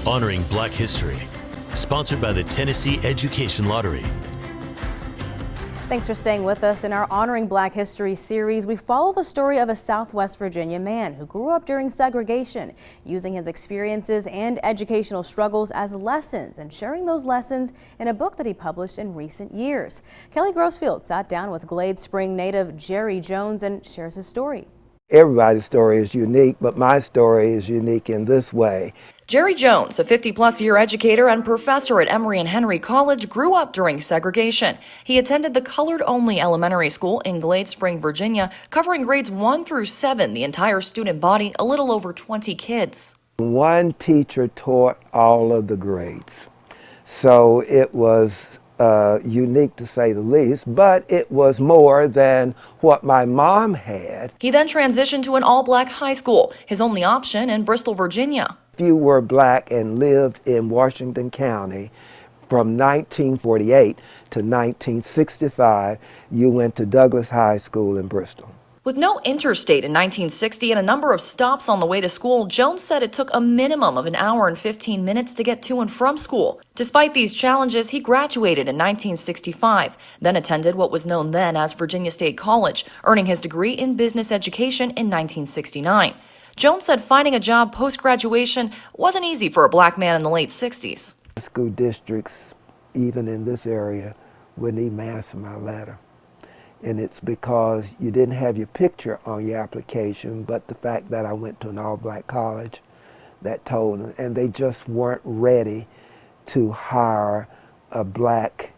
Honoring Black History, sponsored by the Tennessee Education Lottery. Thanks for staying with us. In our Honoring Black History series, we follow the story of a Southwest Virginia man who grew up during segregation, using his experiences and educational struggles as lessons and sharing those lessons in a book that he published in recent years. Kelly Grossfield sat down with Glade Spring native Jerry Jones and shares his story. Everybody's story is unique, but my story is unique in this way. Jerry Jones, a 50-plus-year educator and professor at Emory and Henry College, grew up during segregation. He attended the colored-only elementary school in Glade Spring, Virginia, covering grades 1 through 7, the entire student body, a little over 20 kids. One teacher taught all of the grades, so it was unique to say the least, but it was more than what my mom had. He then transitioned to an all-black high school, his only option in Bristol, Virginia. If you were black and lived in Washington County from 1948 to 1965, you went to Douglas High School in Bristol. With no interstate in 1960 and a number of stops on the way to school, Jones said it took a minimum of an hour and 15 minutes to get to and from school. Despite these challenges, he graduated in 1965, then attended what was known then as Virginia State College, earning his degree in business education in 1969. Jones said finding a job post-graduation wasn't easy for a black man in the late 60s. School districts, even in this area, wouldn't even answer my letter. And it's because you didn't have your picture on your application, but the fact that I went to an all-black college that told them, and they just weren't ready to hire a black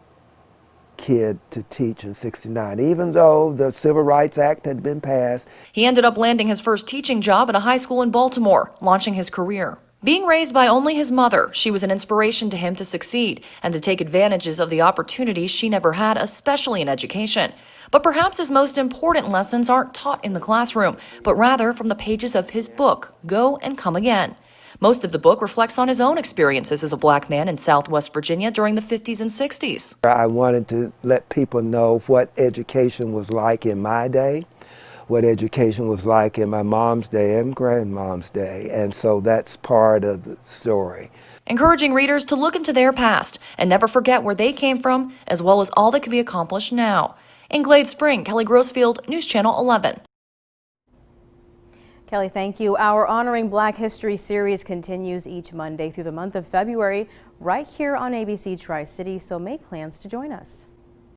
kid to teach in '69, even though the Civil Rights Act had been passed. He ended up landing his first teaching job at a high school in Baltimore, launching his career. Being raised by only his mother, she was an inspiration to him to succeed and to take advantages of the opportunities she never had, especially in education. But perhaps his most important lessons aren't taught in the classroom, but rather from the pages of his book, Go and Come Again. Most of the book reflects on his own experiences as a black man in Southwest Virginia during the 50s and 60s. I wanted to let people know what education was like in my day, what education was like in my mom's day and grandmom's day, and so that's part of the story. Encouraging readers to look into their past and never forget where they came from, as well as all that can be accomplished now. In Glade Spring, Kelly Grossfield, News Channel 11. Kelly, thank you. Our Honoring Black History series continues each Monday through the month of February right here on ABC Tri-City, so make plans to join us.